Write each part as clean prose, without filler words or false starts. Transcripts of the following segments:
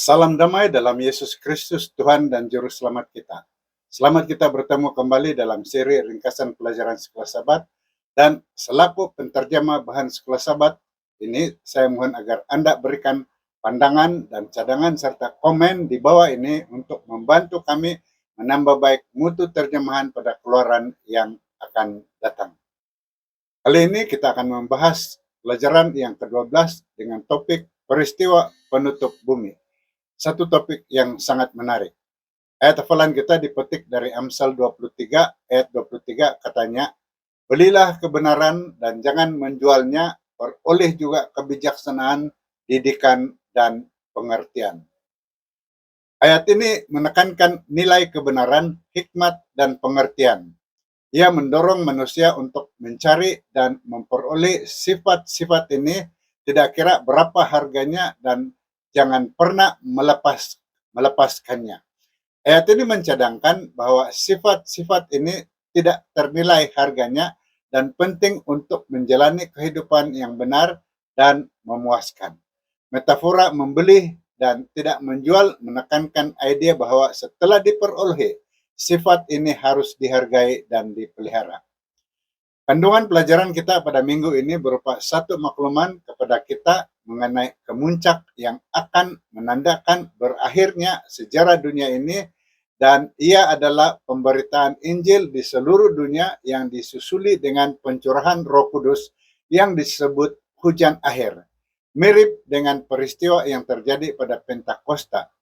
Salam damai dalam Yesus Kristus, Tuhan dan Juru Selamat kita. Selamat kita bertemu kembali dalam seri ringkasan pelajaran Sekolah Sabat, dan selaku penterjemah bahan Sekolah Sabat, ini saya mohon agar Anda berikan pandangan dan cadangan serta komen di bawah ini untuk membantu kami menambah baik mutu terjemahan pada keluaran yang akan datang. Kali ini kita akan membahas pelajaran yang ke-12 dengan topik peristiwa penutup bumi. Satu topik yang sangat menarik. Ayat hafalan kita dipetik dari Amsal 23 ayat 23, katanya, belilah kebenaran dan jangan menjualnya, peroleh juga kebijaksanaan, didikan, dan pengertian. Ayat ini menekankan nilai kebenaran, hikmat, dan pengertian. Ia mendorong manusia untuk mencari dan memperoleh sifat-sifat ini, tidak kira berapa harganya, dan jangan pernah melepaskannya. Ayat ini mencadangkan bahwa sifat-sifat ini tidak ternilai harganya dan penting untuk menjalani kehidupan yang benar dan memuaskan. Metafora membeli dan tidak menjual menekankan ide bahwa setelah diperoleh, sifat ini harus dihargai dan dipelihara. Kandungan pelajaran kita pada minggu ini berupa satu makluman kepada kita mengenai kemuncak yang akan menandakan berakhirnya sejarah dunia ini, dan ia adalah pemberitaan Injil di seluruh dunia yang disusuli dengan pencurahan Roh Kudus yang disebut hujan akhir. Mirip dengan peristiwa yang terjadi pada Pentakosta.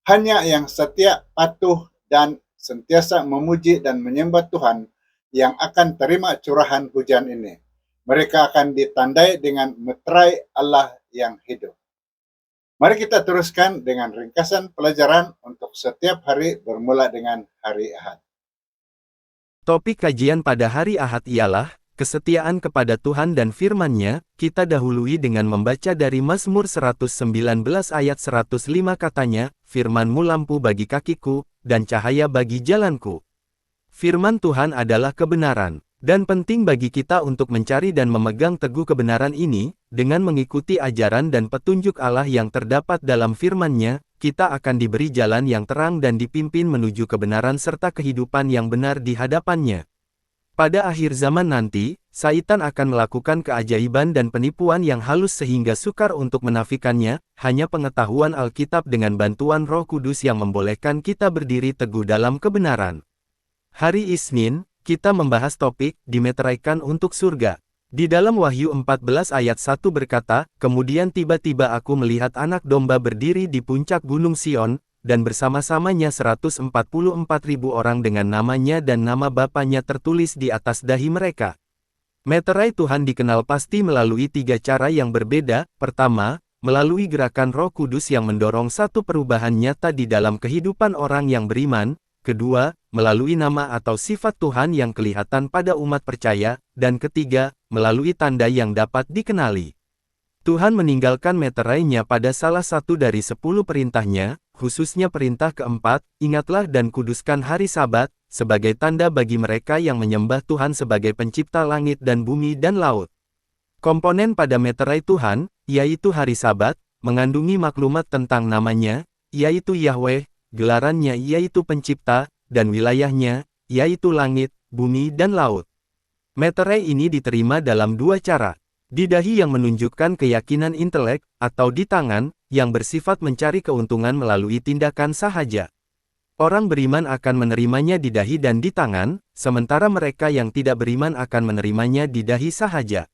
Hanya yang setia, patuh, dan sentiasa memuji dan menyembah Tuhan yang akan terima curahan hujan ini. Mereka akan ditandai dengan meterai Allah yang hidup. Mari kita teruskan dengan ringkasan pelajaran untuk setiap hari bermula dengan hari Ahad. Topik kajian pada hari Ahad ialah kesetiaan kepada Tuhan dan firman-Nya. Kita dahului dengan membaca dari Mazmur 119 ayat 105, katanya, firman-Mu lampu bagi kakiku, dan cahaya bagi jalanku. Firman Tuhan adalah kebenaran, dan penting bagi kita untuk mencari dan memegang teguh kebenaran ini. Dengan mengikuti ajaran dan petunjuk Allah yang terdapat dalam firman-Nya, kita akan diberi jalan yang terang dan dipimpin menuju kebenaran serta kehidupan yang benar di hadapan-Nya. Pada akhir zaman nanti, Satan akan melakukan keajaiban dan penipuan yang halus sehingga sukar untuk menafikannya. Hanya pengetahuan Alkitab dengan bantuan Roh Kudus yang membolehkan kita berdiri teguh dalam kebenaran. Hari Isnin, kita membahas topik dimeteraikan untuk surga. Di dalam Wahyu 14 ayat 1 berkata, kemudian tiba-tiba aku melihat anak domba berdiri di puncak gunung Sion, dan bersama-samanya 144.000 orang dengan namanya dan nama Bapanya tertulis di atas dahi mereka. Meterai Tuhan dikenal pasti melalui 3 cara yang berbeda. Pertama, melalui gerakan Roh Kudus yang mendorong satu perubahan nyata di dalam kehidupan orang yang beriman. Kedua, melalui nama atau sifat Tuhan yang kelihatan pada umat percaya. Dan ketiga, melalui tanda yang dapat dikenali. Tuhan meninggalkan meterai-Nya pada salah satu dari 10 perintah-Nya, khususnya perintah keempat, ingatlah dan kuduskan hari Sabat, sebagai tanda bagi mereka yang menyembah Tuhan sebagai pencipta langit dan bumi dan laut. Komponen pada meterai Tuhan, yaitu hari Sabat, mengandungi maklumat tentang namanya, yaitu Yahweh, gelarannya yaitu pencipta, dan wilayahnya, yaitu langit, bumi dan laut. Meterai ini diterima dalam 2 cara. Di dahi yang menunjukkan keyakinan intelek, atau di tangan, yang bersifat mencari keuntungan melalui tindakan sahaja. Orang beriman akan menerimanya di dahi dan di tangan, sementara mereka yang tidak beriman akan menerimanya di dahi sahaja.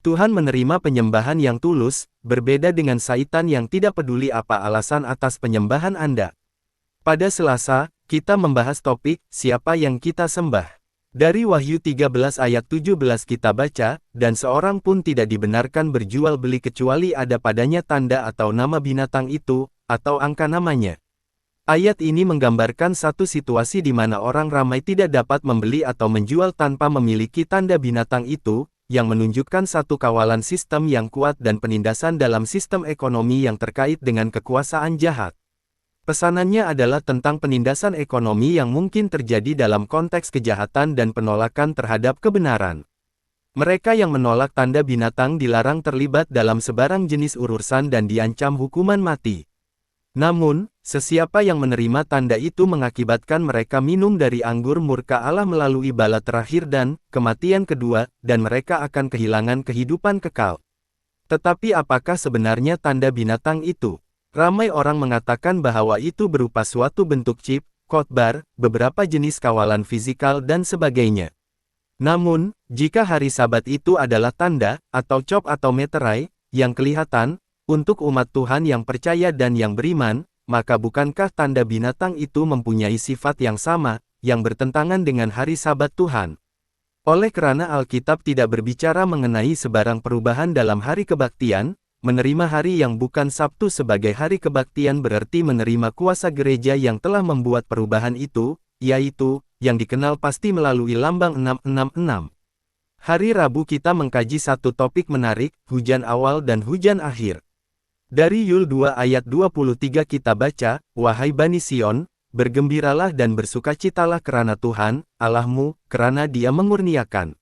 Tuhan menerima penyembahan yang tulus, berbeda dengan Satan yang tidak peduli apa alasan atas penyembahan Anda. Pada Selasa, kita membahas topik, siapa yang kita sembah. Dari Wahyu 13 ayat 17 kita baca, dan seorang pun tidak dibenarkan berjual beli kecuali ada padanya tanda atau nama binatang itu, atau angka namanya. Ayat ini menggambarkan satu situasi di mana orang ramai tidak dapat membeli atau menjual tanpa memiliki tanda binatang itu, yang menunjukkan satu kawalan sistem yang kuat dan penindasan dalam sistem ekonomi yang terkait dengan kekuasaan jahat. Pesanannya adalah tentang penindasan ekonomi yang mungkin terjadi dalam konteks kejahatan dan penolakan terhadap kebenaran. Mereka yang menolak tanda binatang dilarang terlibat dalam sebarang jenis urusan dan diancam hukuman mati. Namun, sesiapa yang menerima tanda itu mengakibatkan mereka minum dari anggur murka Allah melalui bala terakhir dan kematian kedua, dan mereka akan kehilangan kehidupan kekal. Tetapi apakah sebenarnya tanda binatang itu? Ramai orang mengatakan bahwa itu berupa suatu bentuk chip, khotbar, beberapa jenis kawalan fisikal dan sebagainya. Namun, jika hari Sabat itu adalah tanda, atau chop atau meterai, yang kelihatan, untuk umat Tuhan yang percaya dan yang beriman, maka bukankah tanda binatang itu mempunyai sifat yang sama, yang bertentangan dengan hari Sabat Tuhan? Oleh karena Alkitab tidak berbicara mengenai sebarang perubahan dalam hari kebaktian, menerima hari yang bukan Sabtu sebagai hari kebaktian berarti menerima kuasa gereja yang telah membuat perubahan itu, yaitu, yang dikenal pasti melalui lambang 666. Hari Rabu kita mengkaji satu topik menarik, hujan awal dan hujan akhir. Dari Yul 2 ayat 23 kita baca, "Wahai Bani Sion, bergembiralah dan bersukacitalah kerana Tuhan, Allahmu, kerana Dia mengurniakan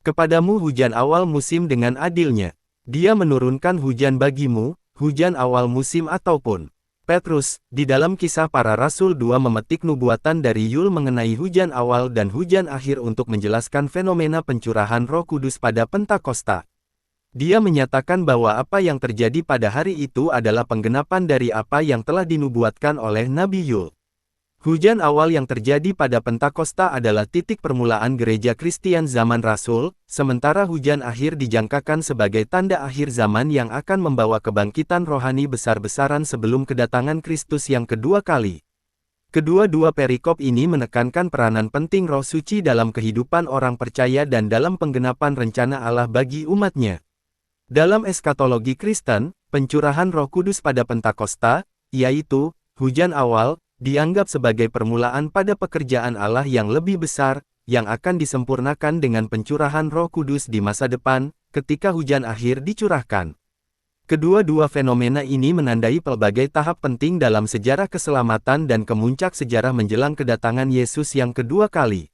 kepadamu hujan awal musim dengan adilnya. Dia menurunkan hujan bagimu, hujan awal musim ataupun." Petrus, di dalam Kisah Para Rasul 2 memetik nubuatan dari Yul mengenai hujan awal dan hujan akhir untuk menjelaskan fenomena pencurahan Roh Kudus pada Pentakosta. Dia menyatakan bahwa apa yang terjadi pada hari itu adalah penggenapan dari apa yang telah dinubuatkan oleh Nabi Yul. Hujan awal yang terjadi pada Pentakosta adalah titik permulaan gereja Kristian zaman Rasul, sementara hujan akhir dijangkakan sebagai tanda akhir zaman yang akan membawa kebangkitan rohani besar-besaran sebelum kedatangan Kristus yang kedua kali. Kedua-dua perikop ini menekankan peranan penting Roh Suci dalam kehidupan orang percaya dan dalam penggenapan rencana Allah bagi umatnya. Dalam eskatologi Kristen, pencurahan Roh Kudus pada Pentakosta, yaitu hujan awal, dianggap sebagai permulaan pada pekerjaan Allah yang lebih besar, yang akan disempurnakan dengan pencurahan Roh Kudus di masa depan, ketika hujan akhir dicurahkan. Kedua-dua fenomena ini menandai pelbagai tahap penting dalam sejarah keselamatan dan kemuncak sejarah menjelang kedatangan Yesus yang kedua kali.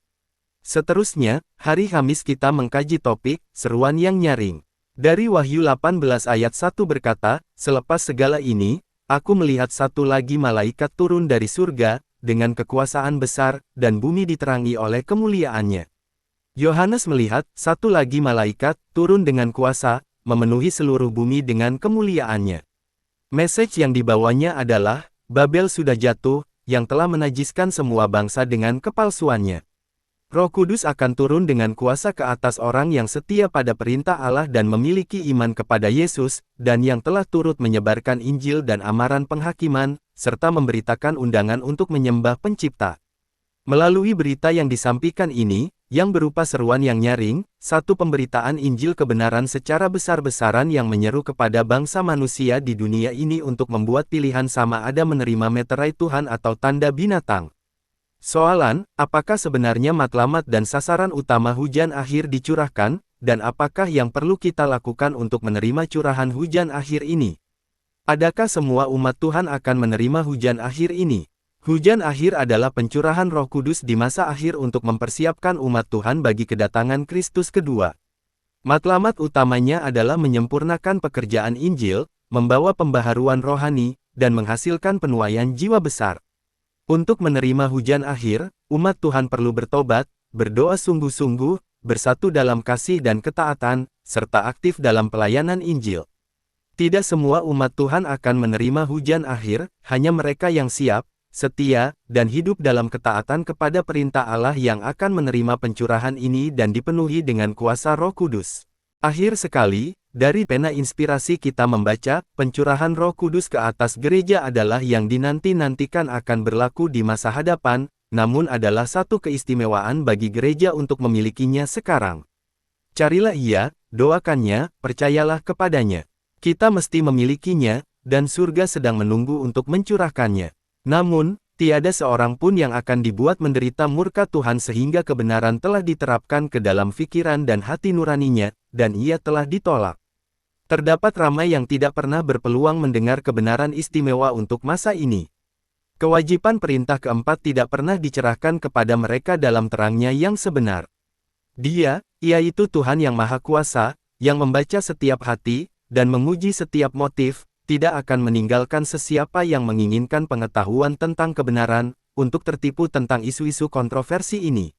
Seterusnya, hari Kamis kita mengkaji topik, seruan yang nyaring. Dari Wahyu 18 ayat 1 berkata, "Selepas segala ini, aku melihat satu lagi malaikat turun dari surga, dengan kekuasaan besar, dan bumi diterangi oleh kemuliaannya." Yohanes melihat, satu lagi malaikat, turun dengan kuasa, memenuhi seluruh bumi dengan kemuliaannya. Message yang dibawanya adalah, Babel sudah jatuh, yang telah menajiskan semua bangsa dengan kepalsuannya. Roh Kudus akan turun dengan kuasa ke atas orang yang setia pada perintah Allah dan memiliki iman kepada Yesus, dan yang telah turut menyebarkan Injil dan amaran penghakiman, serta memberitakan undangan untuk menyembah Pencipta. Melalui berita yang disampaikan ini, yang berupa seruan yang nyaring, satu pemberitaan Injil kebenaran secara besar-besaran yang menyeru kepada bangsa manusia di dunia ini untuk membuat pilihan sama ada menerima meterai Tuhan atau tanda binatang. Soalan, apakah sebenarnya matlamat dan sasaran utama hujan akhir dicurahkan, dan apakah yang perlu kita lakukan untuk menerima curahan hujan akhir ini? Adakah semua umat Tuhan akan menerima hujan akhir ini? Hujan akhir adalah pencurahan Roh Kudus di masa akhir untuk mempersiapkan umat Tuhan bagi kedatangan Kristus kedua. Matlamat utamanya adalah menyempurnakan pekerjaan Injil, membawa pembaharuan rohani, dan menghasilkan penuaian jiwa besar. Untuk menerima hujan akhir, umat Tuhan perlu bertobat, berdoa sungguh-sungguh, bersatu dalam kasih dan ketaatan, serta aktif dalam pelayanan Injil. Tidak semua umat Tuhan akan menerima hujan akhir, hanya mereka yang siap, setia, dan hidup dalam ketaatan kepada perintah Allah yang akan menerima pencurahan ini dan dipenuhi dengan kuasa Roh Kudus. Akhir sekali, dari pena inspirasi kita membaca, pencurahan Roh Kudus ke atas gereja adalah yang dinanti-nantikan akan berlaku di masa hadapan, namun adalah satu keistimewaan bagi gereja untuk memilikinya sekarang. Carilah ia, doakannya, percayalah kepadanya. Kita mesti memilikinya, dan surga sedang menunggu untuk mencurahkannya. Namun, tiada seorang pun yang akan dibuat menderita murka Tuhan sehingga kebenaran telah diterapkan ke dalam pikiran dan hati nuraninya, dan ia telah ditolak. Terdapat ramai yang tidak pernah berpeluang mendengar kebenaran istimewa untuk masa ini. Kewajiban perintah keempat tidak pernah dicerahkan kepada mereka dalam terangnya yang sebenar. Dia, yaitu Tuhan yang Maha Kuasa, yang membaca setiap hati, dan menguji setiap motif, tidak akan meninggalkan sesiapa yang menginginkan pengetahuan tentang kebenaran, untuk tertipu tentang isu-isu kontroversi ini.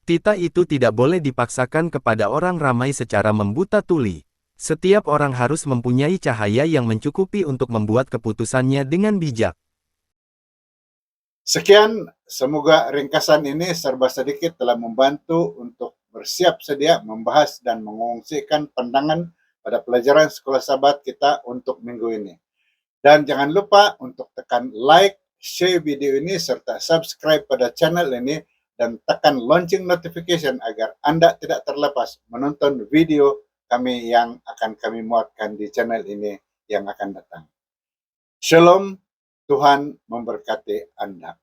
Tita itu tidak boleh dipaksakan kepada orang ramai secara membuta tuli. Setiap orang harus mempunyai cahaya yang mencukupi untuk membuat keputusannya dengan bijak. Sekian, semoga ringkasan ini serba sedikit telah membantu untuk bersiap sedia membahas dan mengungsikan pandangan pada pelajaran sekolah sahabat kita untuk minggu ini. Dan jangan lupa untuk tekan like, share video ini, serta subscribe pada channel ini, dan tekan lonceng notification agar Anda tidak terlepas menonton video kami yang akan kami muatkan di channel ini yang akan datang. Shalom, Tuhan memberkati Anda.